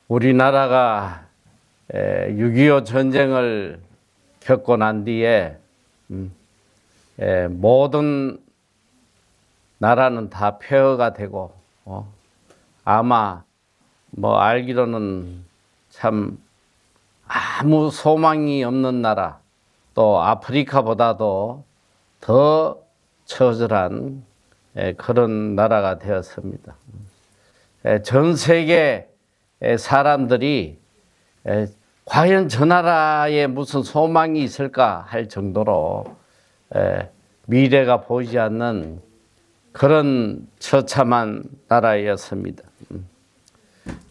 우리나라가 6.25 전쟁을 겪고 난 뒤에 모든 나라는 다 폐허가 되고 아마 알기로는 참 아무 소망이 없는 나라, 또 아프리카보다도 더 처절한 그런 나라가 되었습니다. 전 세계 사람들이 과연 저 나라에 무슨 소망이 있을까 할 정도로 미래가 보이지 않는 그런 처참한 나라였습니다.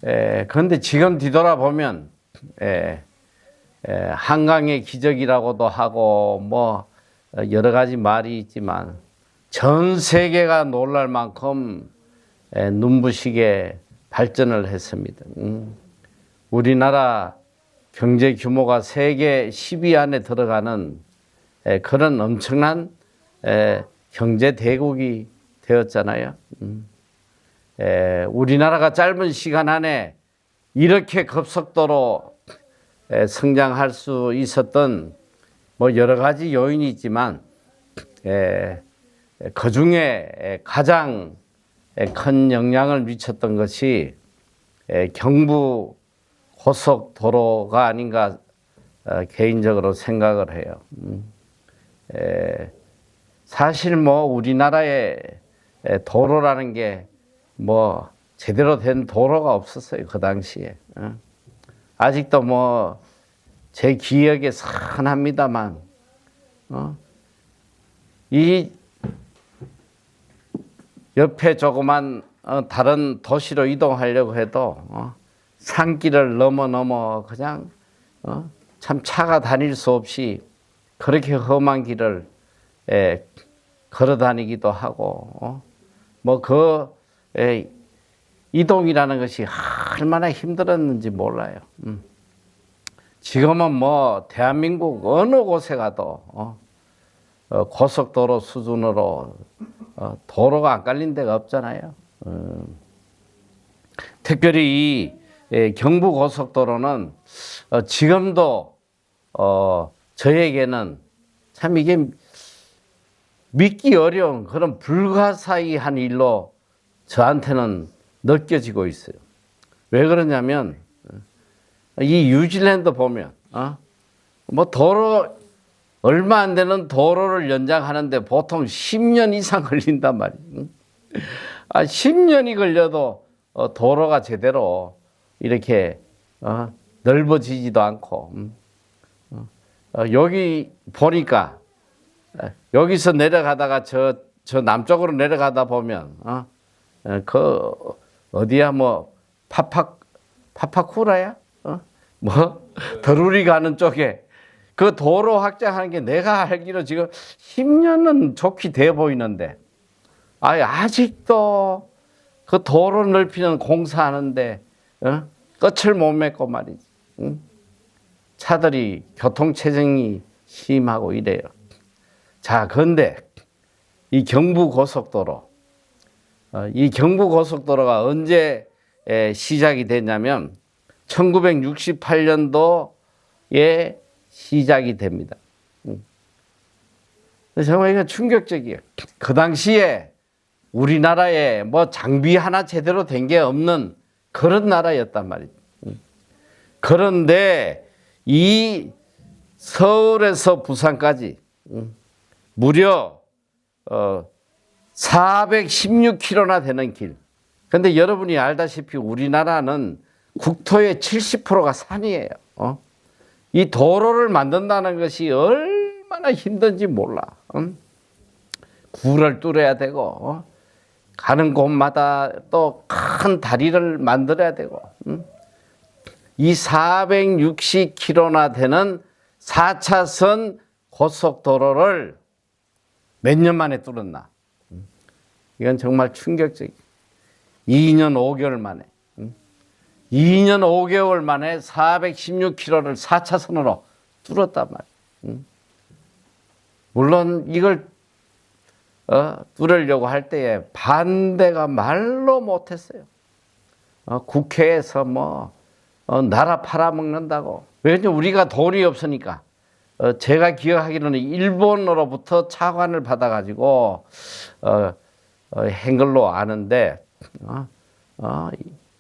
그런데 지금 뒤돌아보면 한강의 기적이라고도 하고 여러 가지 말이 있지만 전 세계가 놀랄 만큼 눈부시게 발전을 했습니다. 우리나라 경제 규모가 세계 10위 안에 들어가는 그런 엄청난 경제 대국이 되었잖아요. 우리나라가 짧은 시간 안에 이렇게 급속도로 성장할 수 있었던 여러 가지 요인이 있지만 그 중에 가장 큰 영향을 미쳤던 것이 경부 고속도로가 아닌가 개인적으로 생각을 해요. 사실 우리나라의 도로라는 게 제대로 된 도로가 없었어요. 그 당시에. 아직도 제 기억에 선합니다만 이 옆에 조그만 다른 도시로 이동하려고 해도 산길을 넘어 그냥 참 차가 다닐 수 없이 그렇게 험한 길을 걸어 다니기도 하고 그 이동이라는 것이 얼마나 힘들었는지 몰라요. 지금은 대한민국 어느 곳에 가도 고속도로 수준으로 도로가 안 깔린 데가 없잖아요. 특별히 이 경부고속도로는 지금도 저에게는 참 이게 믿기 어려운 그런 불가사의한 일로 저한테는 느껴지고 있어요. 왜 그러냐면 이 뉴질랜드 보면 도로 얼마 안 되는 도로를 연장하는데 보통 10년 이상 걸린단 말이에요. 10년이 걸려도 도로가 제대로 이렇게 넓어지지도 않고 여기 보니까 여기서 내려가다가 저 남쪽으로 내려가다 보면 그 어디야 파파쿠라야 더루리 가는 쪽에 그 도로 확장하는 게 내가 알기로 지금 10년은 좋게 돼 보이는데 아직도 그 도로 넓히는 공사하는데 끝을 못 맺고 말이지. 차들이 교통체증이 심하고 이래요. 자, 그런데 이 경부고속도로가 언제 시작이 됐냐면 1968년도에 시작이 됩니다. 정말 이거 충격적이에요. 그 당시에 우리나라에 장비 하나 제대로 된 게 없는 그런 나라였단 말이죠. 그런데 이 서울에서 부산까지 무려 416km나 되는 길. 근데 여러분이 알다시피 우리나라는 국토의 70%가 산이에요. 이 도로를 만든다는 것이 얼마나 힘든지 몰라. 굴을 뚫어야 되고 가는 곳마다 또 큰 다리를 만들어야 되고 이 460km나 되는 4차선 고속도로를 몇 년 만에 뚫었나. 이건 정말 충격적이에요. 2년 5개월 만에 2년 5개월 만에 416km를 4차선으로 뚫었단 말이에요. 물론 이걸 뚫으려고 할 때에 반대가 말로 못했어요. 국회에서 나라 팔아먹는다고. 왜냐면 우리가 돈이 없으니까. 제가 기억하기로는 일본으로부터 차관을 받아가지고 한 걸로 아는데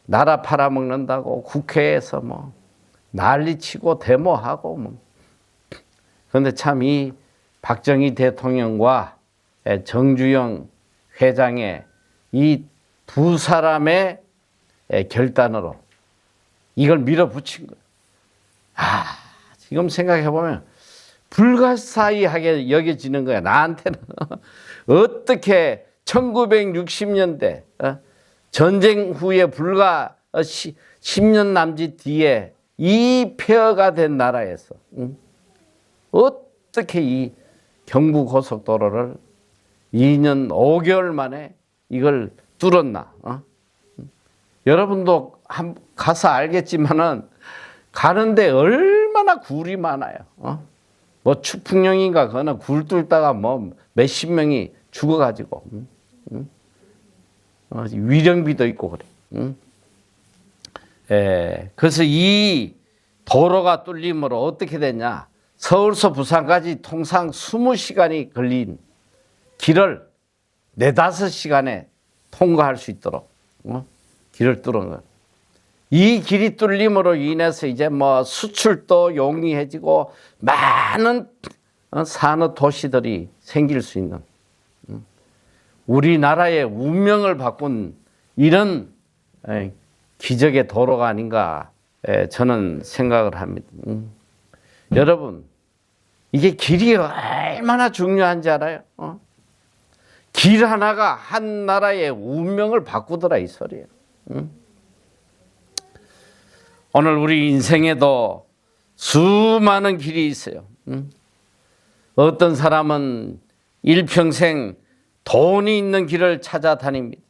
나라 팔아먹는다고 국회에서 뭐 난리치고 데모하고 뭐. 그런데 참 이 박정희 대통령과 정주영 회장의 이 두 사람의 결단으로 이걸 밀어붙인 거예요. 지금 생각해보면 불가사의하게 여겨지는 거야. 나한테는. 어떻게 1960년대 전쟁 후에 불과 10년 남짓 뒤에 이 폐허가 된 나라에서 어떻게 이 경부고속도로를 2년 5개월 만에 이걸 뚫었나. 여러분도 가서 알겠지만은 가는데 얼마나 굴이 많아요. 뭐 추풍령인가 그거는 굴 뚫다가 뭐 몇십 명이 죽어가지고 위령비도 있고 그래. 그래서 이 도로가 뚫림으로 어떻게 됐냐? 서울서 부산까지 통상 20시간이 걸린 길을 4-5시간에 통과할 수 있도록 길을 뚫은 거예요. 이 길이 뚫림으로 인해서 이제 뭐 수출도 용이해지고 많은 산업 도시들이 생길 수 있는 우리나라의 운명을 바꾼 이런 기적의 도로가 아닌가 저는 생각을 합니다. 여러분, 이게 길이 얼마나 중요한지 알아요? 길 하나가 한 나라의 운명을 바꾸더라 이 소리예요. 오늘 우리 인생에도 수많은 길이 있어요. 어떤 사람은 일평생 돈이 있는 길을 찾아다닙니다.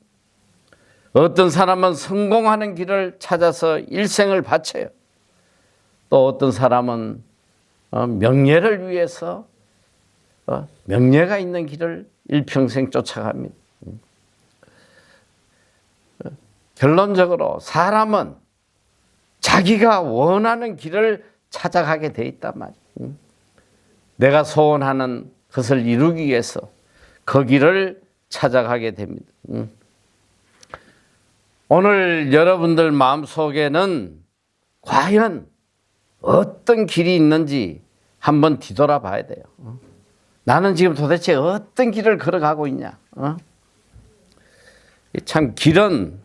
어떤 사람은 성공하는 길을 찾아서 일생을 바쳐요. 또 어떤 사람은 명예를 위해서 명예가 있는 길을 일평생 쫓아갑니다. 결론적으로 사람은 자기가 원하는 길을 찾아가게 돼 있단 말이에요. 내가 소원하는 것을 이루기 위해서 그 길을 찾아가게 됩니다. 오늘 여러분들 마음속에는 과연 어떤 길이 있는지 한번 뒤돌아봐야 돼요. 나는 지금 도대체 어떤 길을 걸어가고 있냐? 참 길은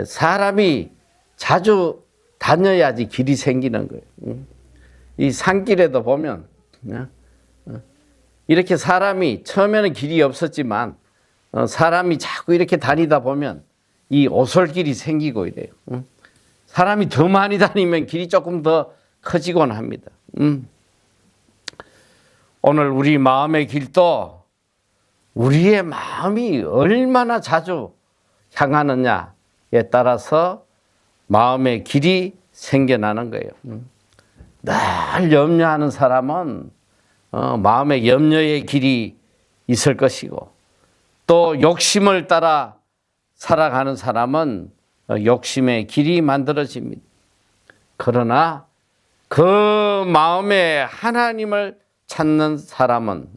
사람이 자주 다녀야지 길이 생기는 거예요. 이 산길에도 보면 이렇게 사람이 처음에는 길이 없었지만 사람이 자꾸 이렇게 다니다 보면 이 오솔길이 생기고 이래요. 사람이 더 많이 다니면 길이 조금 더 커지곤 합니다. 오늘 우리 마음의 길도 우리의 마음이 얼마나 자주 향하느냐에 따라서 마음의 길이 생겨나는 거예요. 늘 염려하는 사람은 마음의 염려의 길이 있을 것이고 또 욕심을 따라 살아가는 사람은 욕심의 길이 만들어집니다. 그러나 그 마음에 하나님을 찾는 사람은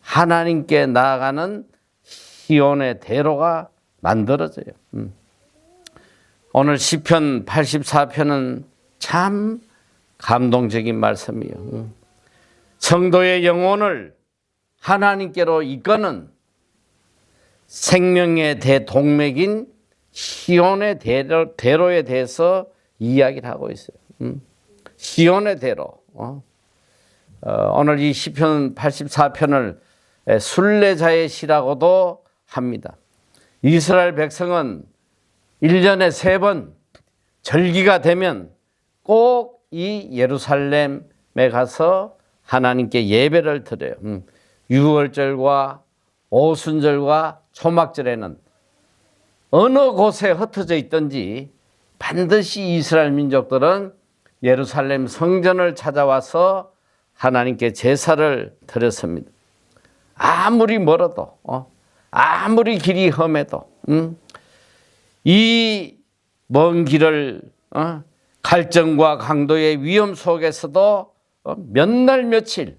하나님께 나아가는 희원의 대로가 만들어져요. 오늘 시편 84편은 참 감동적인 말씀이에요. 성도의 영혼을 하나님께로 이끄는 생명의 대동맥인 시온의 대로에 대해서 이야기를 하고 있어요. 시온의 대로. 오늘 이 시편 84편을 순례자의 시라고도 합니다. 이스라엘 백성은 1년에 3번 절기가 되면 꼭 이 예루살렘에 가서 하나님께 예배를 드려요. 유월절과 오순절과 초막절에는 어느 곳에 흩어져 있든지 반드시 이스라엘 민족들은 예루살렘 성전을 찾아와서 하나님께 제사를 드렸습니다. 아무리 멀어도 아무리 길이 험해도 이 먼 길을 갈증과 강도의 위험 속에서도 몇 날 며칠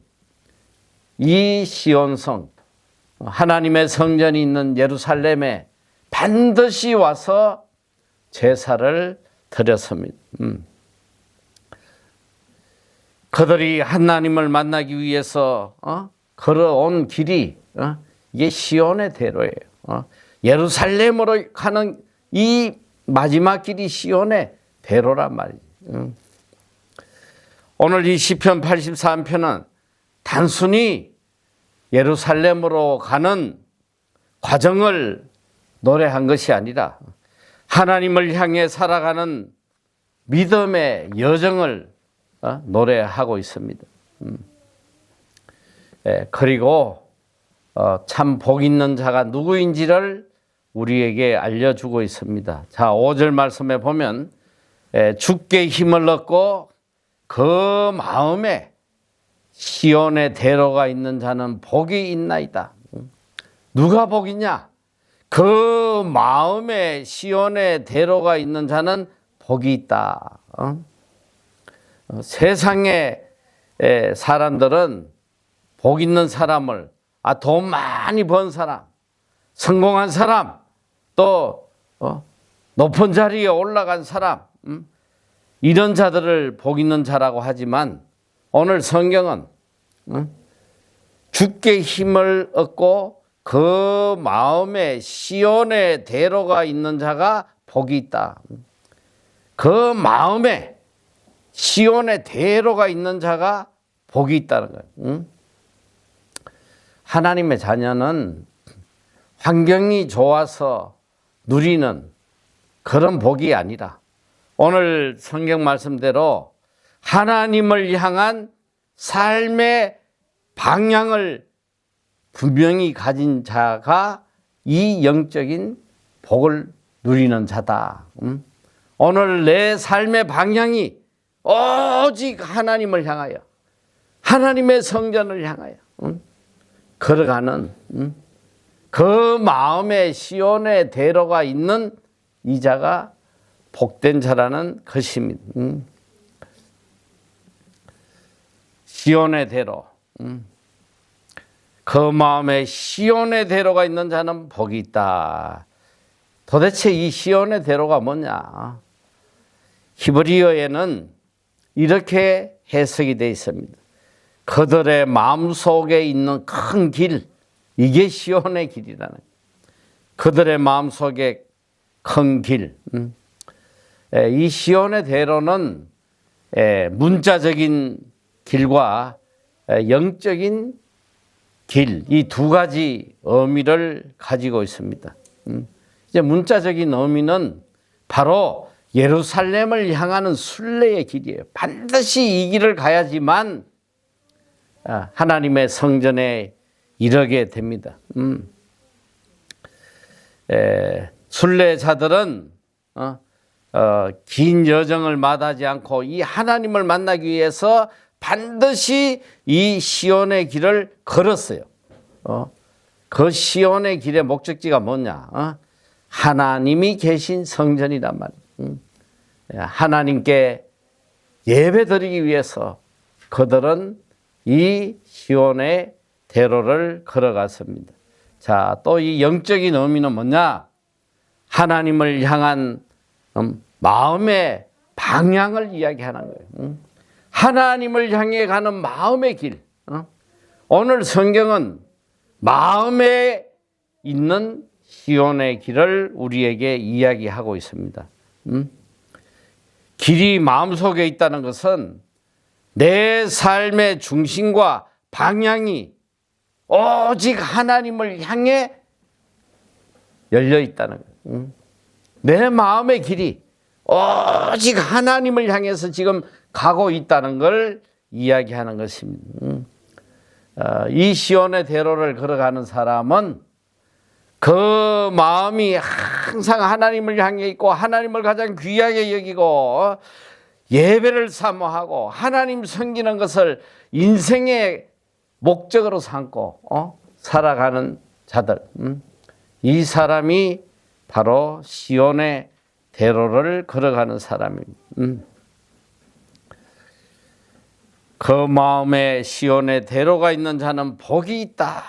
이 시온성 하나님의 성전이 있는 예루살렘에 반드시 와서 제사를 드렸습니다. 그들이 하나님을 만나기 위해서 걸어온 길이 이게 시온의 대로예요. 예루살렘으로 가는 이 마지막 길이 시온의 대로란 말이죠. 오늘 이 시편 83편은 단순히 예루살렘으로 가는 과정을 노래한 것이 아니라 하나님을 향해 살아가는 믿음의 여정을 노래하고 있습니다. 그리고 참 복 있는 자가 누구인지를 우리에게 알려주고 있습니다. 자, 5절 말씀에 보면 주께 힘을 얻고 그 마음에 시온의 대로가 있는 자는 복이 있나이다. 누가 복이냐? 그 마음에 시온의 대로가 있는 자는 복이 있다. 세상의 사람들은 복 있는 사람을 돈 많이 번 사람, 성공한 사람, 또 높은 자리에 올라간 사람, 이런 자들을 복 있는 자라고 하지만 오늘 성경은 주께 힘을 얻고 그 마음에 시온의 대로가 있는 자가 복이 있다. 그 마음에 시온의 대로가 있는 자가 복이 있다는 거예요. 하나님의 자녀는 환경이 좋아서 누리는 그런 복이 아니라 오늘 성경 말씀대로 하나님을 향한 삶의 방향을 분명히 가진 자가 이 영적인 복을 누리는 자다. 오늘 내 삶의 방향이 오직 하나님을 향하여 하나님의 성전을 향하여 걸어가는 그 마음에 시온의 대로가 있는 이 자가 복된 자라는 것입니다. 시온의 대로, 그 마음에 시온의 대로가 있는 자는 복이 있다. 도대체 이 시온의 대로가 뭐냐? 히브리어에는 이렇게 해석이 되어 있습니다. 그들의 마음속에 있는 큰 길, 이게 시온의 길이라는 거예요. 그들의 마음속에 큰 길. 이 시온의 대로는 문자적인 길과 영적인 길, 이 두 가지 의미를 가지고 있습니다. 이제 문자적인 의미는 바로 예루살렘을 향하는 순례의 길이에요. 반드시 이 길을 가야지만 하나님의 성전에 이르게 됩니다. 순례자들은 긴 여정을 마다하지 않고 이 하나님을 만나기 위해서 반드시 이 시온의 길을 걸었어요. 그 시온의 길의 목적지가 뭐냐? 하나님이 계신 성전이란 말이에요. 하나님께 예배드리기 위해서 그들은 이 시온의 대로를 걸어갔습니다. 자, 또 이 영적인 의미는 뭐냐? 하나님을 향한 마음의 방향을 이야기하는 거예요. 하나님을 향해 가는 마음의 길. 오늘 성경은 마음에 있는 시온의 길을 우리에게 이야기하고 있습니다. 길이 마음속에 있다는 것은 내 삶의 중심과 방향이 오직 하나님을 향해 열려 있다는 거예요. 내 마음의 길이 오직 하나님을 향해서 지금 가고 있다는 걸 이야기하는 것입니다. 이 시온의 대로를 걸어가는 사람은 그 마음이 항상 하나님을 향해 있고 하나님을 가장 귀하게 여기고 예배를 사모하고 하나님 섬기는 것을 인생의 목적으로 삼고 살아가는 자들, 이 사람이 바로 시온의 대로를 걸어가는 사람입니다. 그 마음에 시온의 대로가 있는 자는 복이 있다.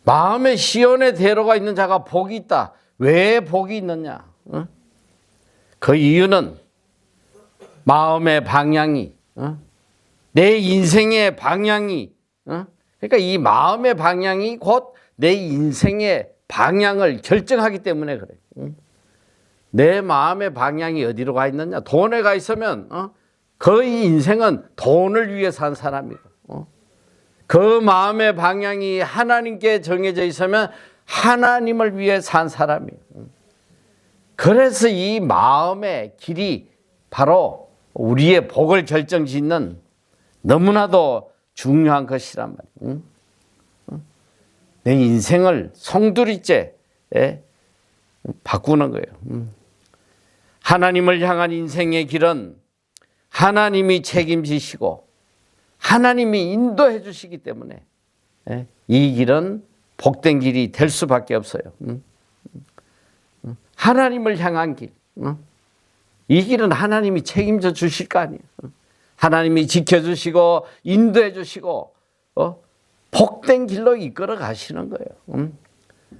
마음에 시온의 대로가 있는 자가 복이 있다. 왜 복이 있느냐? 그 이유는 마음의 방향이, 내 인생의 방향이, 그러니까 이 마음의 방향이 곧 내 인생의 방향을 결정하기 때문에 그래. 내 마음의 방향이 어디로 가 있느냐? 돈에 가 있으면 거의 인생은 돈을 위해 산 사람이고, 그 마음의 방향이 하나님께 정해져 있으면 하나님을 위해 산 사람이에요. 그래서 이 마음의 길이 바로 우리의 복을 결정짓는 너무나도 중요한 것이란 말이에요. 내 인생을 송두리째 바꾸는 거예요. 하나님을 향한 인생의 길은 하나님이 책임지시고 하나님이 인도해 주시기 때문에 이 길은 복된 길이 될 수밖에 없어요. 하나님을 향한 길, 이 길은 하나님이 책임져 주실 거 아니에요. 하나님이 지켜주시고 인도해 주시고 복된 길로 이끌어 가시는 거예요.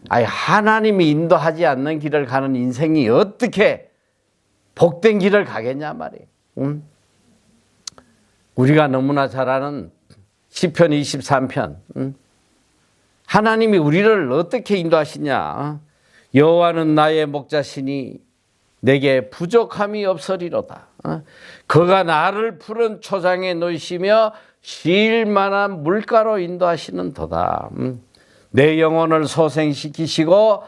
아니, 하나님이 인도하지 않는 길을 가는 인생이 어떻게 복된 길을 가겠냐 말이에요. 우리가 너무나 잘 아는 시편 23편. 하나님이 우리를 어떻게 인도하시냐. 여호와는 나의 목자시니 내게 부족함이 없으리로다. 그가 나를 푸른 초장에 놓이시며 쉴 만한 물가로 인도하시는 도다. 내 영혼을 소생시키시고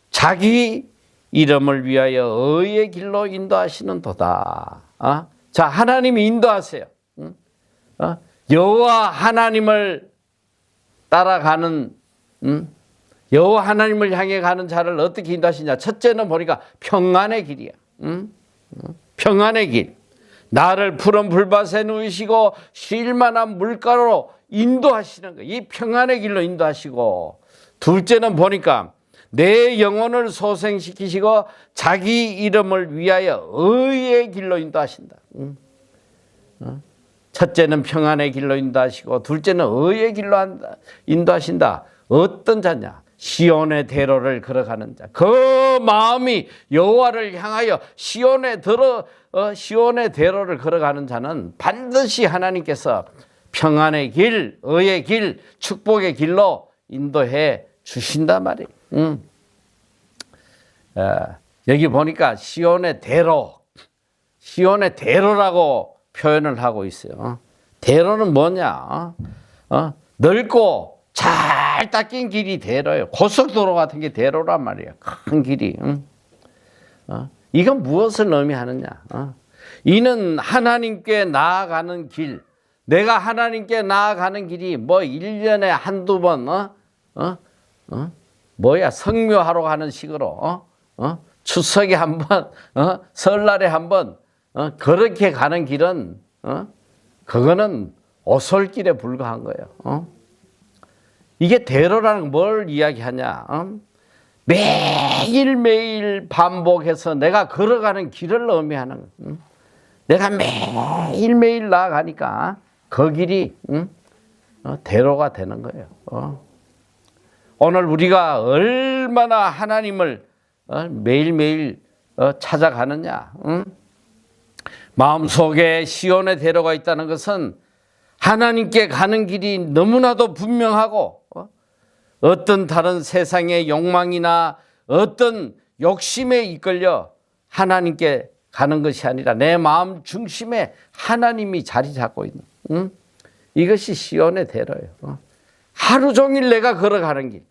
자기 이름을 위하여 의의 길로 인도하시는 도다. 자, 하나님이 인도하세요. 여호와 하나님을 따라가는, 여호와 하나님을 향해 가는 자를 어떻게 인도하시냐. 첫째는 보니까 평안의 길이야. 평안의 길. 나를 푸른 불밭에 누이시고 쉴 만한 물가로 인도하시는 거예요. 이 평안의 길로 인도하시고, 둘째는 보니까 내 영혼을 소생시키시고 자기 이름을 위하여 의의 길로 인도하신다. 첫째는 평안의 길로 인도하시고 둘째는 의의 길로 인도하신다. 어떤 자냐? 시온의 대로를 걸어가는 자. 그 마음이 여호와를 향하여 시온의 대로를 걸어가는 자는 반드시 하나님께서 평안의 길, 의의 길, 축복의 길로 인도해 주신단 말이에요. 여기 보니까 시온의 대로라고 표현을 하고 있어요. 대로는 뭐냐? 넓고 잘 닦인 길이 대로예요. 고속도로 같은 게 대로란 말이에요. 큰 길이. 이건 무엇을 의미하느냐? 이는 하나님께 나아가는 길. 내가 하나님께 나아가는 길이 뭐 1년에 한두 번, 성묘하러 가는 식으로, 추석에 한 번, 설날에 한 번, 그렇게 가는 길은, 그거는 오솔길에 불과한 거예요. 이게 대로라는 뭘 이야기하냐? 매일매일 반복해서 내가 걸어가는 길을 의미하는 거예요. 내가 매일매일 나아가니까 그 길이 대로가 되는 거예요. 오늘 우리가 얼마나 하나님을 매일매일 찾아가느냐. 마음속에 시온의 대로가 있다는 것은 하나님께 가는 길이 너무나도 분명하고 어떤 다른 세상의 욕망이나 어떤 욕심에 이끌려 하나님께 가는 것이 아니라 내 마음 중심에 하나님이 자리 잡고 있는 이것이 시온의 대로예요. 하루 종일 내가 걸어가는 길,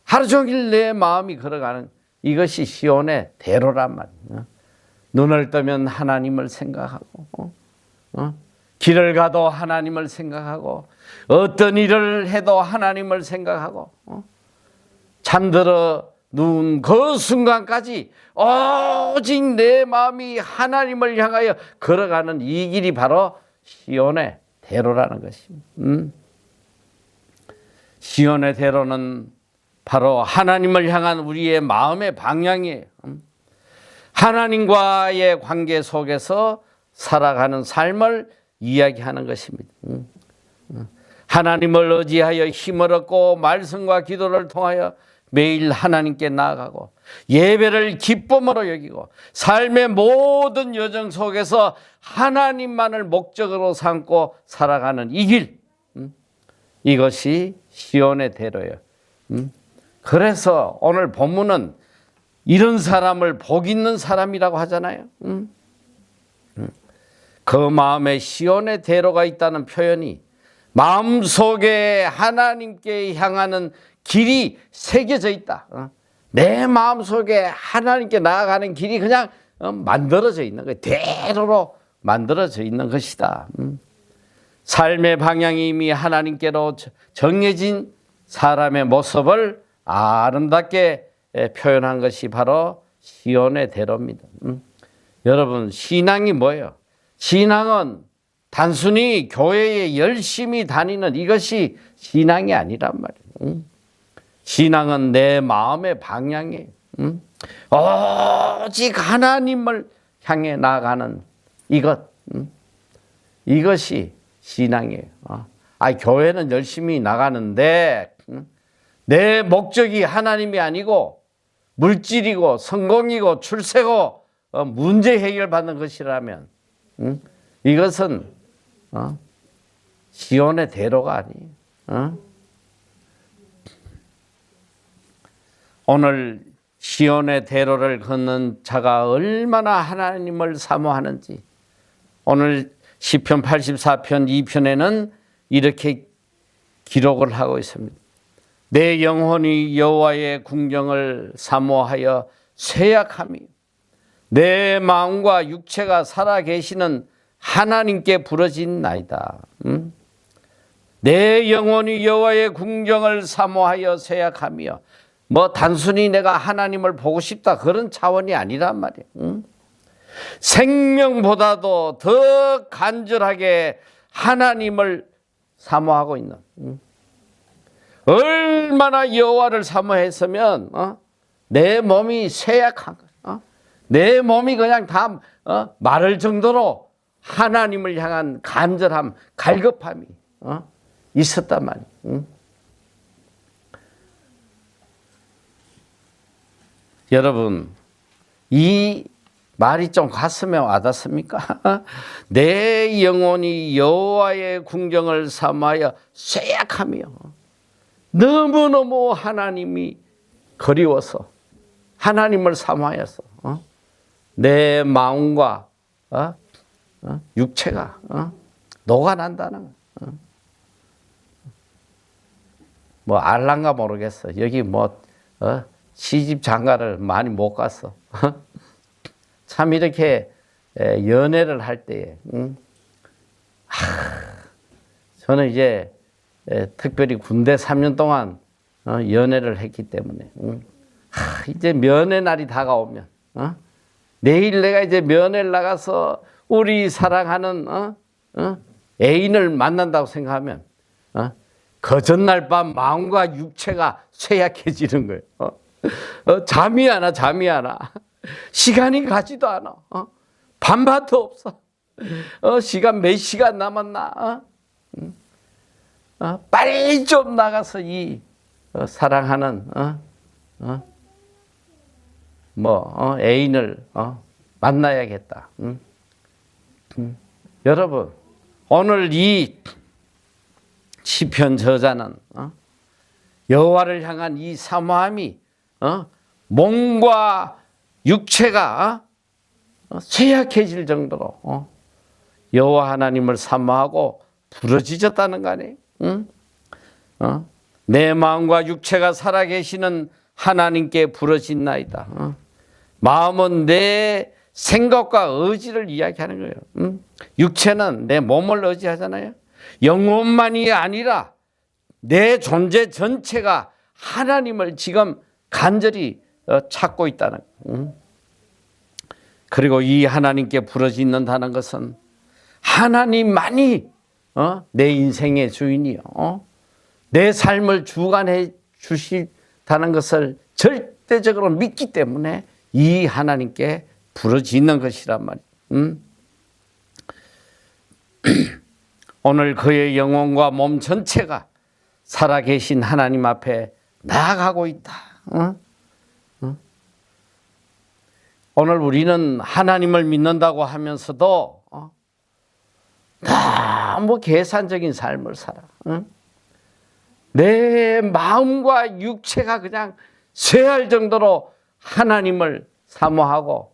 하루 종일 내 마음이 걸어가는 이것이 시온의 대로란 말이에요. 눈을 뜨면 하나님을 생각하고, 길을 가도 하나님을 생각하고, 어떤 일을 해도 하나님을 생각하고, 잠들어 누운 그 순간까지 오직 내 마음이 하나님을 향하여 걸어가는 이 길이 바로 시온의 대로라는 것입니다. 시온의 대로는 바로 하나님을 향한 우리의 마음의 방향이에요. 하나님과의 관계 속에서 살아가는 삶을 이야기하는 것입니다. 하나님을 의지하여 힘을 얻고 말씀과 기도를 통하여 매일 하나님께 나아가고 예배를 기쁨으로 여기고 삶의 모든 여정 속에서 하나님만을 목적으로 삼고 살아가는 이 길, 이것이 시온의 대로예요. 그래서 오늘 본문은 이런 사람을 복 있는 사람이라고 하잖아요. 그 마음에 시온의 대로가 있다는 표현이 마음속에 하나님께 향하는 길이 새겨져 있다. 내 마음속에 하나님께 나아가는 길이 그냥 만들어져 있는 거예요. 대로로 만들어져 있는 것이다. 삶의 방향이 이미 하나님께로 정해진 사람의 모습을 아름답게 표현한 것이 바로 시온의 대로입니다. 여러분, 신앙이 뭐예요? 신앙은 단순히 교회에 열심히 다니는 이것이 신앙이 아니란 말이에요. 신앙은 내 마음의 방향이에요. 오직 하나님을 향해 나아가는 이것이 신앙이에요. 교회는 열심히 나가는데 내 목적이 하나님이 아니고 물질이고 성공이고 출세고 문제 해결받는 것이라면 이것은 시온의 대로가 아니에요. 오늘 시온의 대로를 걷는 자가 얼마나 하나님을 사모하는지 오늘 시편 84편 2편에는 이렇게 기록을 하고 있습니다. 내 영혼이 여호와의 궁정을 사모하여 쇠약하며 내 마음과 육체가 살아계시는 하나님께 부르짖 나이다. 내 영혼이 여호와의 궁정을 사모하여 쇠약하며 단순히 내가 하나님을 보고 싶다 그런 차원이 아니란 말이에요. 생명보다도 더 간절하게 하나님을 사모하고 있는, 얼마나 여호와를 사모했으면 내 몸이 쇠약한 거야. 내 몸이 그냥 다 마를 정도로 하나님을 향한 간절함, 갈급함이 있었단 말이에요. 여러분, 이 말이 좀 가슴에 와닿습니까? 내 영혼이 여호와의 궁정을 사모하여 쇠약하며 너무너무 하나님이 그리워서 하나님을 사모하여서 내 마음과 육체가 녹아난다는 알란가 모르겠어. 여기 시집 장가를 많이 못 갔어. 참 이렇게 연애를 할 때에 저는 이제 특별히 군대 3년 동안 연애를 했기 때문에 이제 면회 날이 다가오면 내일 내가 이제 면회를 나가서 우리 사랑하는 애인을 만난다고 생각하면 그 전날 밤 마음과 육체가 쇠약해지는 거예요. 잠이 안 와. 시간이 가지도 않아. 밤밭도 없어. 시간 몇 시간 남았나? 빨리 좀 나가서 이 사랑하는 애인을 만나야겠다. 여러분, 오늘 이 시편 저자는 여호와를 향한 이 사모함이 몸과 육체가 쇠약해질 정도로 여호와 하나님을 사모하고 부르짖었다는 거 아니에요? 내 마음과 육체가 살아계시는 하나님께 부르짖나이다. 마음은 내 생각과 의지를 이야기하는 거예요. 육체는 내 몸을 의지하잖아요. 영혼만이 아니라 내 존재 전체가 하나님을 지금 간절히 찾고 있다는 거예요. 그리고 이 하나님께 부르짖는다는 것은 하나님만이 내 인생의 주인이요, 내 삶을 주관해 주시다는 것을 절대적으로 믿기 때문에 이 하나님께 부러지는 것이란 말이야. 오늘 그의 영혼과 몸 전체가 살아계신 하나님 앞에 나아가고 있다. 오늘 우리는 하나님을 믿는다고 하면서도 너무 계산적인 삶을 살아. 내 마음과 육체가 그냥 쇠할 정도로 하나님을 사모하고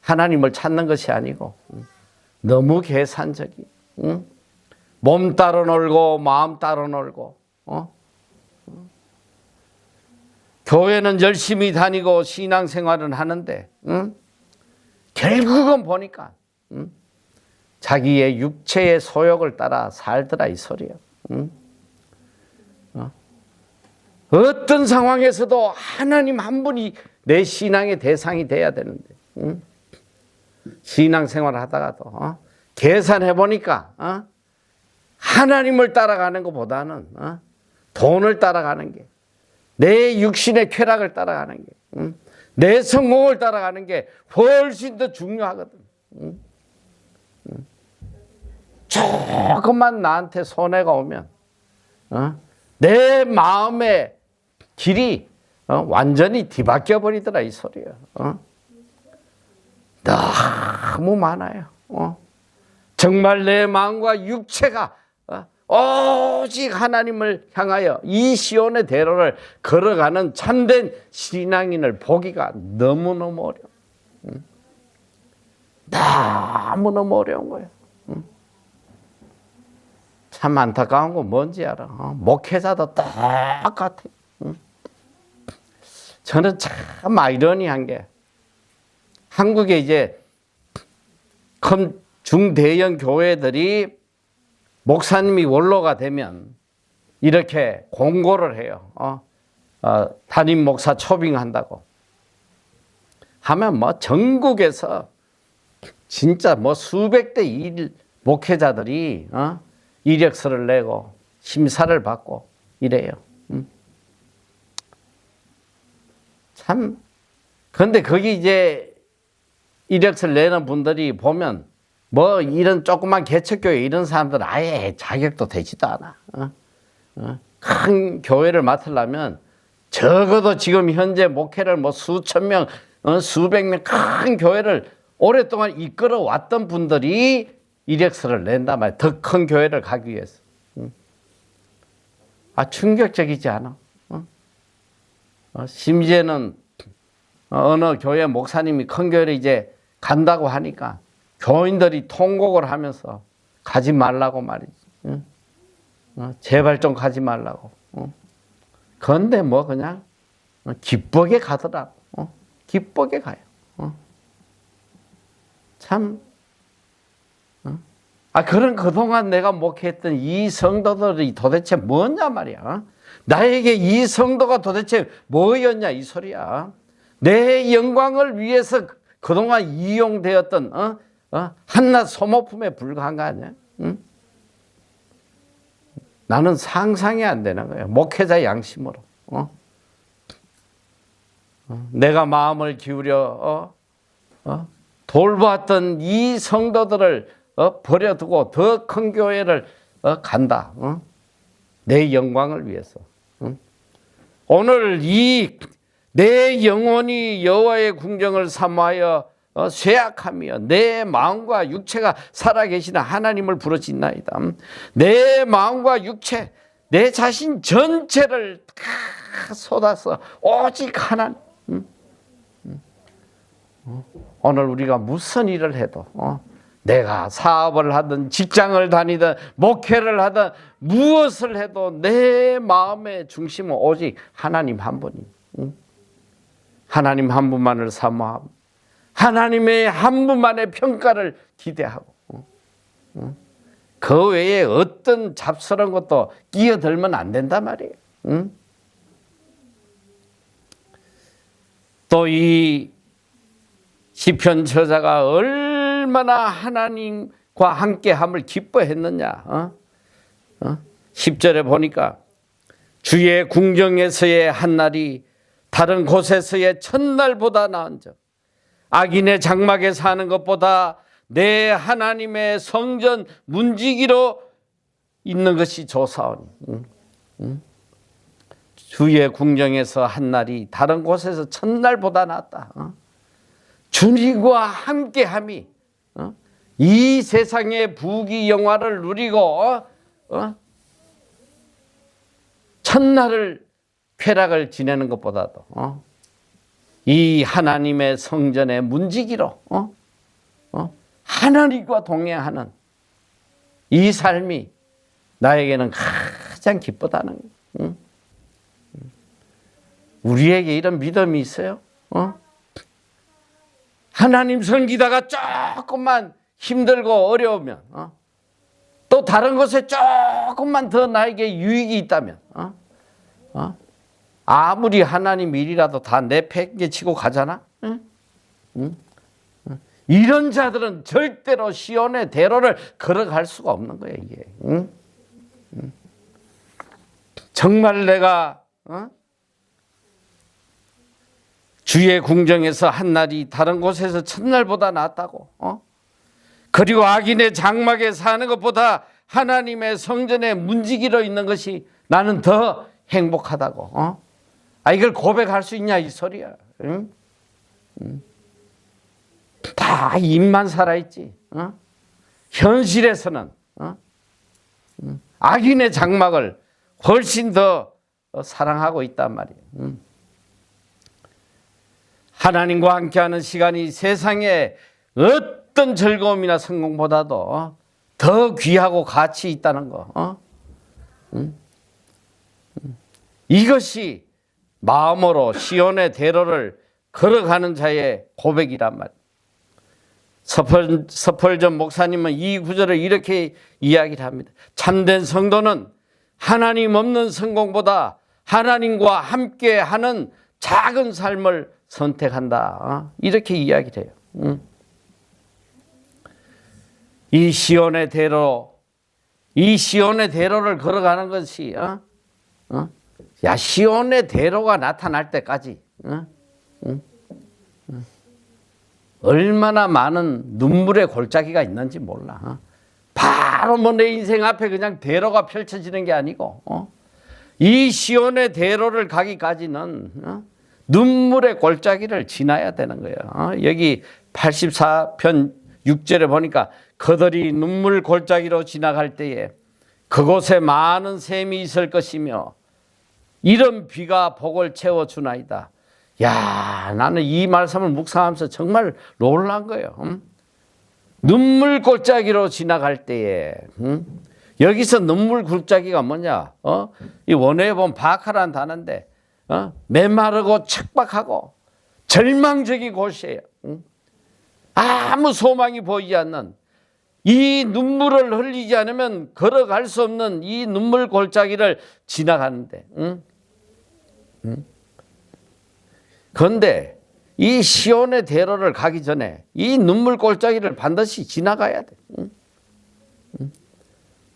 하나님을 찾는 것이 아니고 너무 계산적이. 몸 따로 놀고 마음 따로 놀고 교회는 열심히 다니고 신앙생활은 하는데 결국은 보니까 자기의 육체의 소욕을 따라 살더라 이 소리야. 어떤 상황에서도 하나님 한 분이 내 신앙의 대상이 돼야 되는데 신앙생활을 하다가도 계산해 보니까 하나님을 따라가는 것보다는 돈을 따라가는 게, 내 육신의 쾌락을 따라가는 게, 내 성공을 따라가는 게 훨씬 더 중요하거든. 조금만 나한테 손해가 오면 내 마음의 길이 완전히 뒤바뀌어 버리더라 이 소리야. 너무 많아요. 정말 내 마음과 육체가 오직 하나님을 향하여 이 시온의 대로를 걸어가는 참된 신앙인을 보기가 너무너무 어려워. 너무너무 어려운 거예요. 참 안타까운 건 뭔지 알아? 목회자도 똑같아. 저는 참 아이러니한 게 한국에 이제 큰 중대형 교회들이 목사님이 원로가 되면 이렇게 공고를 해요. 담임 목사 초빙한다고 하면 뭐 전국에서 진짜 뭐 수백 대 일 목회자들이 이력서를 내고 심사를 받고 이래요. 참. 그런데 거기 이제 이력서를 내는 분들이 보면 뭐 이런 조그만 개척교회 이런 사람들은 아예 자격도 되지도 않아. 큰 교회를 맡으려면 적어도 지금 현재 목회를 뭐 수천 명, 수백 명 큰 교회를 오랫동안 이끌어 왔던 분들이 이력서를 낸단 말이야. 더 큰 교회를 가기 위해서. 충격적이지 않아? 심지어는 어느 교회 목사님이 큰 교회를 이제 간다고 하니까 교인들이 통곡을 하면서 가지 말라고 말이지. 제발 좀 가지 말라고. 그런데 뭐 그냥 기쁘게 가더라고. 기쁘게 가요. 참. 그런 그동안 내가 목회했던 이 성도들이 도대체 뭐냐 말이야. 나에게 이 성도가 도대체 뭐였냐 이 소리야. 내 영광을 위해서 그동안 이용되었던 한낱 소모품에 불과한 거 아니야? 나는 상상이 안 되는 거예요. 목회자 양심으로. 내가 마음을 기울여 돌보았던 이 성도들을 버려두고 더 큰 교회를 간다. 내 영광을 위해서. 오늘 이 내 영혼이 여호와의 궁정을 사모하여 쇠약하며 내 마음과 육체가 살아계시는 하나님을 부르짖나이다. 내 마음과 육체, 내 자신 전체를 다 쏟아서 오직 하나님. 오늘 우리가 무슨 일을 해도 내가 사업을 하든 직장을 다니든 목회를 하든 무엇을 해도 내 마음의 중심은 오직 하나님 한 분이. 하나님 한 분만을 사모하고 하나님의 한 분만의 평가를 기대하고 그 외에 어떤 잡스러운 것도 끼어들면 안 된단 말이에요. 또 이 시편 저자가 얼마나 하나님과 함께함을 기뻐했느냐. 10절에 보니까 주의 궁정에서의 한날이 다른 곳에서의 첫날보다 나은 점, 악인의 장막에 사는 것보다 내 하나님의 성전 문지기로 있는 것이 좋사오니. 주의 궁정에서 한 날이 다른 곳에서 첫날보다 낫다. 주님과 함께함이 이 세상의 부귀 영화를 누리고 첫날을 쾌락을 지내는 것보다도 이 하나님의 성전의 문지기로 하나님과 동행하는 이 삶이 나에게는 가장 기쁘다는 거예요. 우리에게 이런 믿음이 있어요? 하나님 섬기다가 조금만 힘들고 어려우면 또 다른 곳에 조금만 더 나에게 유익이 있다면 아무리 하나님 일이라도 다 내팽개치고 가잖아? 이런 자들은 절대로 시온의 대로를 걸어갈 수가 없는 거야, 이게. 정말 내가 주의 궁정에서 한 날이 다른 곳에서 첫날보다 낫다고. 그리고 악인의 장막에 사는 것보다 하나님의 성전에 문지기로 있는 것이 나는 더 행복하다고. 이걸 고백할 수 있냐 이 소리야. 다 입만 살아있지. 현실에서는 악인의 장막을 훨씬 더 사랑하고 있단 말이에요. 하나님과 함께하는 시간이 세상의 어떤 즐거움이나 성공보다도 더 귀하고 가치 있다는 거. 이것이 마음으로 시온의 대로를 걸어가는 자의 고백이란 말이에요. 서펄전 목사님은 이 구절을 이렇게 이야기를 합니다. 참된 성도는 하나님 없는 성공보다 하나님과 함께하는 작은 삶을 선택한다. 이렇게 이야기를 해요. 이 시온의 대로를 걸어가는 것이 시온의 대로가 나타날 때까지 얼마나 많은 눈물의 골짜기가 있는지 몰라. 바로 내 인생 앞에 그냥 대로가 펼쳐지는 게 아니고 이 시온의 대로를 가기까지는 눈물의 골짜기를 지나야 되는 거예요. 여기 84편 6절에 보니까 그들이 눈물 골짜기로 지나갈 때에 그곳에 많은 샘이 있을 것이며 이런 비가 복을 채워주나이다. 야, 나는 이 말씀을 묵상하면서 정말 놀란 거예요. 눈물 골짜기로 지나갈 때에 여기서 눈물 골짜기가 뭐냐? 이 원어에 보면 바카라는 단어인데 메마르고 척박하고 절망적인 곳이에요. 아무 소망이 보이지 않는 이 눈물을 흘리지 않으면 걸어갈 수 없는 이 눈물 골짜기를 지나가는데 그런데 이 시온의 대로를 가기 전에 이 눈물 골짜기를 반드시 지나가야 돼.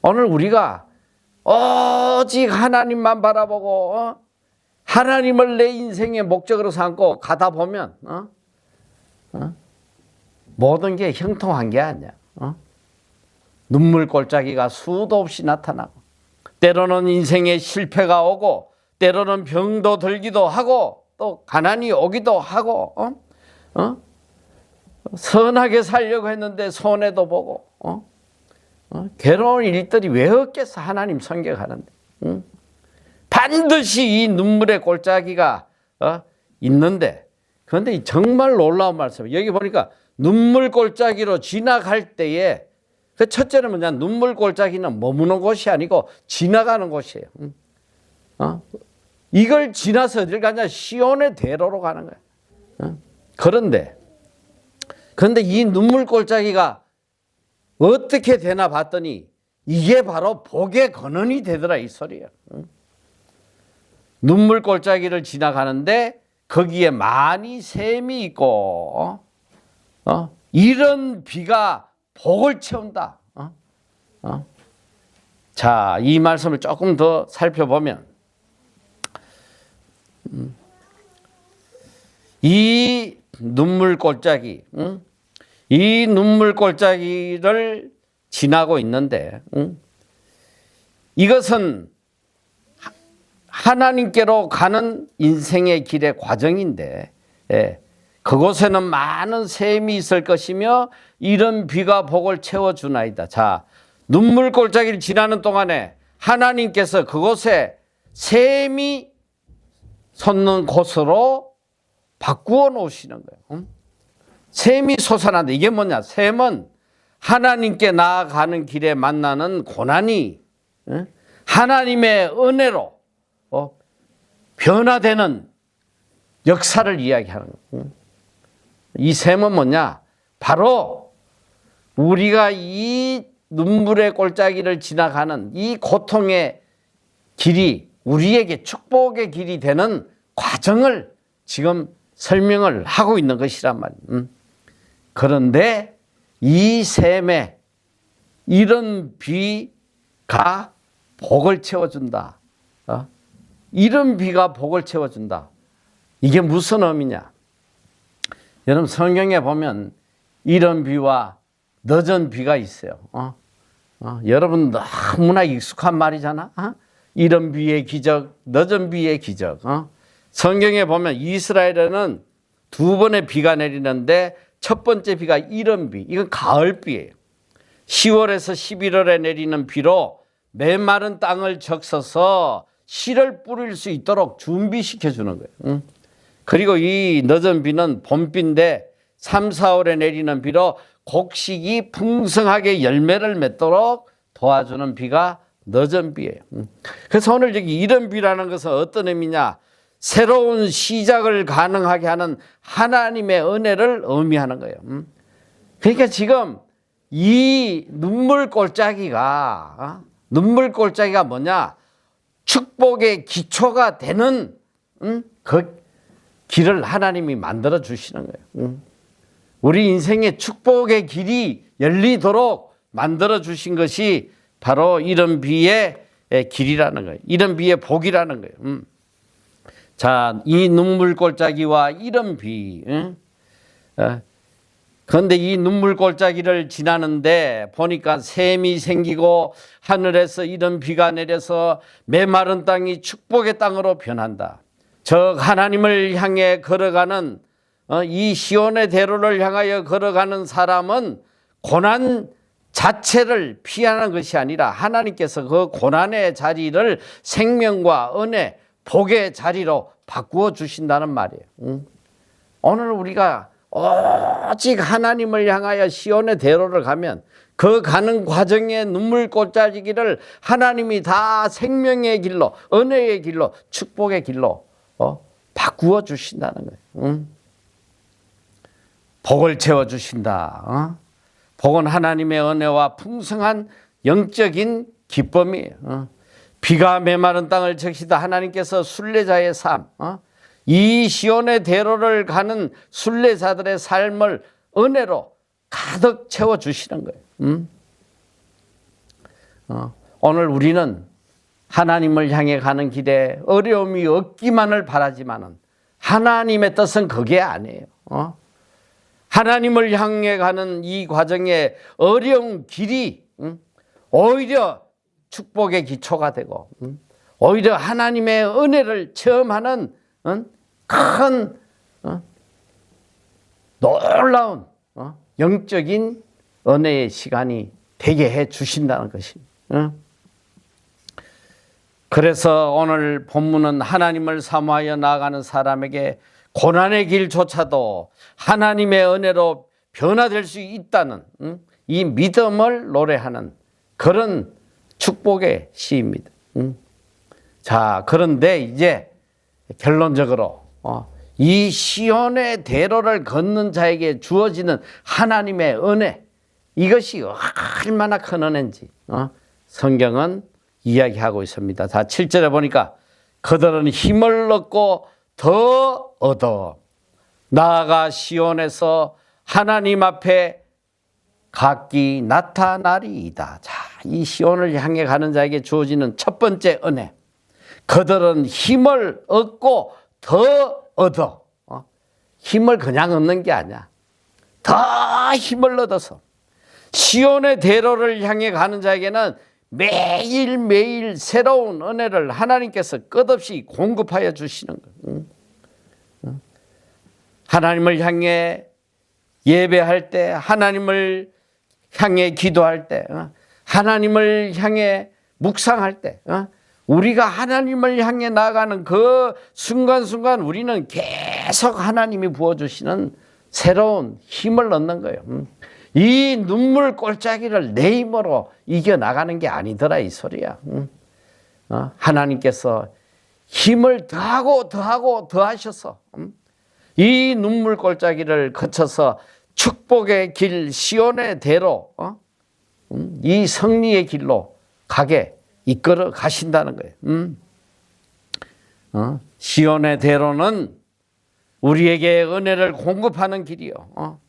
오늘 우리가 오직 하나님만 바라보고 하나님을 내 인생의 목적으로 삼고 가다 보면 모든 게 형통한 게 아니야. 눈물 골짜기가 수도 없이 나타나고 때로는 인생에 실패가 오고 때로는 병도 들기도 하고 또 가난이 오기도 하고 선하게 살려고 했는데 손해도 보고 괴로운 일들이 왜 없겠어. 하나님 섬겨가는데 반드시 이 눈물의 골짜기가 있는데 그런데 정말 놀라운 말씀이에요. 여기 보니까 눈물 골짜기로 지나갈 때에 그 첫째는 뭐냐, 눈물 골짜기는 머무는 곳이 아니고 지나가는 곳이에요. 이걸 지나서 어딜 가냐, 시온의 대로로 가는 거예요. 그런데 이 눈물 골짜기가 어떻게 되나 봤더니 이게 바로 복의 근원이 되더라 이 소리예요. 눈물 골짜기를 지나가는데 거기에 많이 샘이 있고 이런 비가 복을 채운다. 자, 이 말씀을 조금 더 살펴보면 이 눈물 골짜기, 이 눈물 골짜기를 지나고 있는데, 이것은 하나님께로 가는 인생의 길의 과정인데, 그곳에는 많은 샘이 있을 것이며 이런 비가 복을 채워주나이다. 자, 눈물 골짜기를 지나는 동안에 하나님께서 그곳에 샘이 솟는 곳으로 바꾸어 놓으시는 거예요. 샘이 솟아난다. 이게 뭐냐? 샘은 하나님께 나아가는 길에 만나는 고난이 하나님의 은혜로 변화되는 역사를 이야기하는 거예요. 이 샘은 뭐냐? 바로 우리가 이 눈물의 골짜기를 지나가는 이 고통의 길이 우리에게 축복의 길이 되는 과정을 지금 설명을 하고 있는 것이란 말이에요. 그런데 이 샘에 이런 비가 복을 채워준다. 이런 비가 복을 채워준다. 이게 무슨 의미냐? 여러분 성경에 보면 이런 비와 늦은 비가 있어요. 여러분 너무나 익숙한 말이잖아. 이런 비의 기적, 늦은 비의 기적. 성경에 보면 이스라엘에는 두 번의 비가 내리는데 첫 번째 비가 이른 비. 이건 가을비예요. 10월에서 11월에 내리는 비로 메마른 땅을 적셔서 씨를 뿌릴 수 있도록 준비시켜 주는 거예요. 그리고 이 늦은 비는 봄비인데 3, 4월에 내리는 비로 곡식이 풍성하게 열매를 맺도록 도와주는 비가 늦은 비예요. 그래서 오늘 여기 이른 비라는 것은 어떤 의미냐? 새로운 시작을 가능하게 하는 하나님의 은혜를 의미하는 거예요. 그러니까 지금 이 눈물 골짜기가 뭐냐? 축복의 기초가 되는 그 길을 하나님이 만들어 주시는 거예요. 우리 인생의 축복의 길이 열리도록 만들어 주신 것이 바로 이런 비의 길이라는 거예요. 이런 비의 복이라는 거예요. 자, 이 눈물 골짜기와 이런 비. 그런데 이 눈물 골짜기를 지나는데 보니까 샘이 생기고 하늘에서 이런 비가 내려서 메마른 땅이 축복의 땅으로 변한다. 즉 하나님을 향해 걸어가는 이 시온의 대로를 향하여 걸어가는 사람은 고난 자체를 피하는 것이 아니라 하나님께서 그 고난의 자리를 생명과 은혜, 복의 자리로 바꾸어 주신다는 말이에요. 오늘 우리가 오직 하나님을 향하여 시온의 대로를 가면 그 가는 과정의 눈물 골짜기를 하나님이 다 생명의 길로, 은혜의 길로, 축복의 길로 바꾸어 주신다는 거예요. 복을 채워 주신다. 복은 하나님의 은혜와 풍성한 영적인 기쁨이에요. 비가 메마른 땅을 적시다 하나님께서 순례자의 삶, 이 시온의 대로를 가는 순례자들의 삶을 은혜로 가득 채워 주시는 거예요. 오늘 우리는 하나님을 향해 가는 길에 어려움이 없기만을 바라지만은 하나님의 뜻은 그게 아니에요. 하나님을 향해 가는 이 과정에 어려운 길이 오히려 축복의 기초가 되고 오히려 하나님의 은혜를 체험하는 큰 놀라운 영적인 은혜의 시간이 되게 해 주신다는 것입니다. 그래서 오늘 본문은 하나님을 사모하여 나아가는 사람에게 고난의 길조차도 하나님의 은혜로 변화될 수 있다는 이 믿음을 노래하는 그런 축복의 시입니다. 자, 그런데 이제 결론적으로 이 시온의 대로를 걷는 자에게 주어지는 하나님의 은혜, 이것이 얼마나 큰 은혜인지 성경은 이야기하고 있습니다. 자, 7절에 보니까 그들은 힘을 얻고 더 얻어 나아가 시온에서 하나님 앞에 각기 나타나리이다. 자, 이 시온을 향해 가는 자에게 주어지는 첫 번째 은혜, 그들은 힘을 얻고 더 얻어. 힘을 그냥 얻는 게 아니야. 더 힘을 얻어서 시온의 대로를 향해 가는 자에게는 매일매일 새로운 은혜를 하나님께서 끝없이 공급하여 주시는 거예요. 하나님을 향해 예배할 때, 하나님을 향해 기도할 때, 하나님을 향해 묵상할 때, 우리가 하나님을 향해 나아가는 그 순간순간 우리는 계속 하나님이 부어주시는 새로운 힘을 얻는 거예요. 이 눈물 골짜기를 내 힘으로 이겨나가는 게 아니더라 이 소리야. 하나님께서 힘을 더하고 더하고 더하셔서 이 눈물 골짜기를 거쳐서 축복의 길 시온의 대로 이 승리의 길로 가게 이끌어 가신다는 거예요. 시온의 대로는 우리에게 은혜를 공급하는 길이요.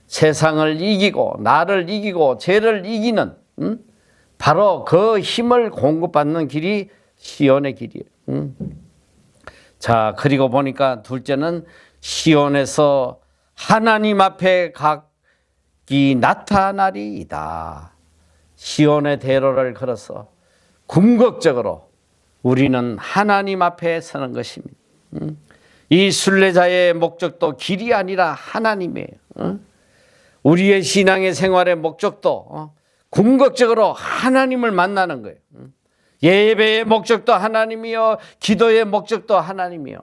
세상을 이기고 나를 이기고 죄를 이기는 바로 그 힘을 공급받는 길이 시온의 길이에요. 자, 그리고 보니까 둘째는 시온에서 하나님 앞에 각이 나타나리이다. 시온의 대로를 걸어서 궁극적으로 우리는 하나님 앞에 서는 것입니다. 이 순례자의 목적도 길이 아니라 하나님이에요. 우리의 신앙의 생활의 목적도 궁극적으로 하나님을 만나는 거예요. 예배의 목적도 하나님이요, 기도의 목적도 하나님이요.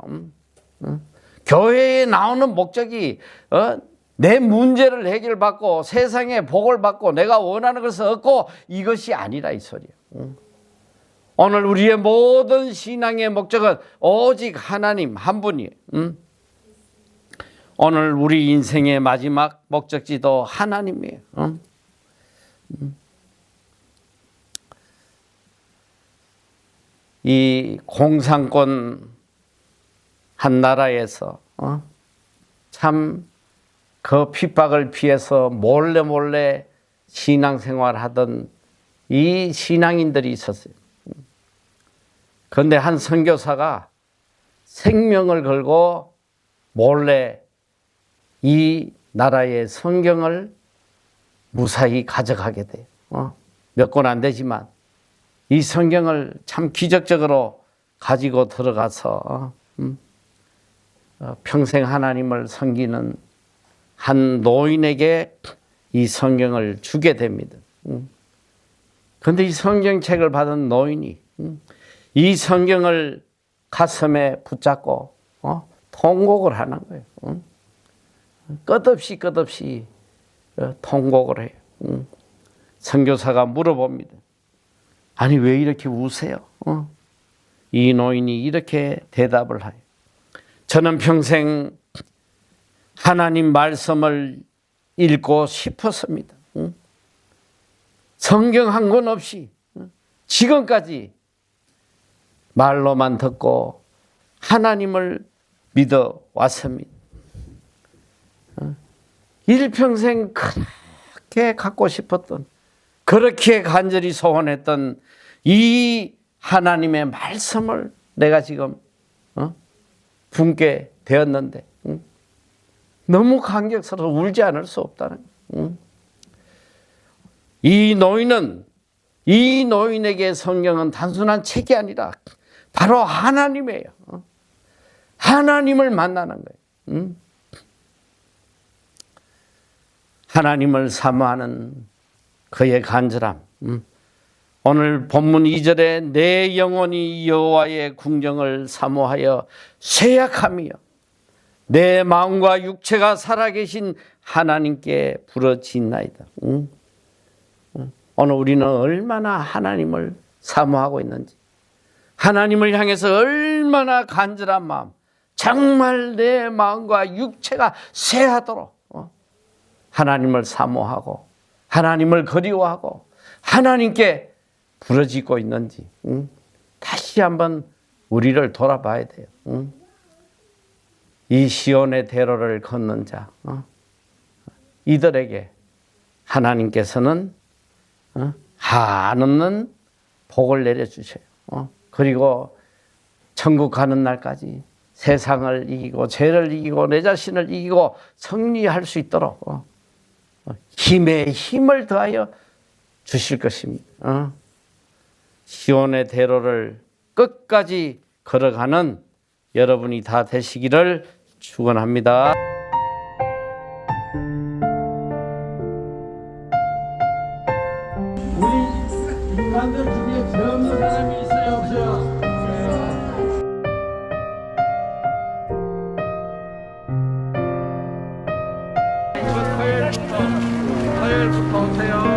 교회에 나오는 목적이 내 문제를 해결받고 세상에 복을 받고 내가 원하는 것을 얻고 이것이 아니라 이 소리예요. 오늘 우리의 모든 신앙의 목적은 오직 하나님 한 분이에요. 오늘 우리 인생의 마지막 목적지도 하나님이에요. 이 공산권 한 나라에서 참 그 핍박을 피해서 몰래 신앙생활하던 이 신앙인들이 있었어요. 그런데 한 선교사가 생명을 걸고 몰래 이 나라의 성경을 무사히 가져가게 돼요. 몇 권 안 되지만 이 성경을 참 기적적으로 가지고 들어가서 평생 하나님을 섬기는 한 노인에게 이 성경을 주게 됩니다. 그런데 이 성경책을 받은 노인이 이 성경을 가슴에 붙잡고 통곡을 하는 거예요. 끝없이 통곡을 해요. 선교사가 물어봅니다. 아니 왜 이렇게 우세요? 이 노인이 이렇게 대답을 해요. 저는 평생 하나님 말씀을 읽고 싶었습니다. 성경 한 권 없이 지금까지 말로만 듣고 하나님을 믿어 왔습니다. 일평생 그렇게 갖고 싶었던, 그렇게 간절히 소원했던 이 하나님의 말씀을 내가 지금 품게 되었는데 너무 감격스러워 울지 않을 수 없다는 거예요. 이 노인에게 성경은 단순한 책이 아니라 바로 하나님이에요. 하나님을 만나는 거예요. 하나님을 사모하는 그의 간절함. 오늘 본문 2절에 내 영혼이 여호와의 궁정을 사모하여 쇠약하며 내 마음과 육체가 살아계신 하나님께 부르짖나이다. 오늘 우리는 얼마나 하나님을 사모하고 있는지, 하나님을 향해서 얼마나 간절한 마음, 정말 내 마음과 육체가 쇠하도록 하나님을 사모하고 하나님을 그리워하고 하나님께 부르짖고 있는지 다시 한번 우리를 돌아봐야 돼요. 이 시온의 대로를 걷는 자, 이들에게 하나님께서는 한없는 복을 내려주셔요. 그리고 천국 가는 날까지 세상을 이기고 죄를 이기고 내 자신을 이기고 승리할 수 있도록 힘에 힘을 더하여 주실 것입니다. 시온의 대로를 끝까지 걸어가는 여러분이 다 되시기를 축원합니다. 우리 인간들 중에 죄 없는 사람이 있어요, 없어요? 화요일부터 오세요.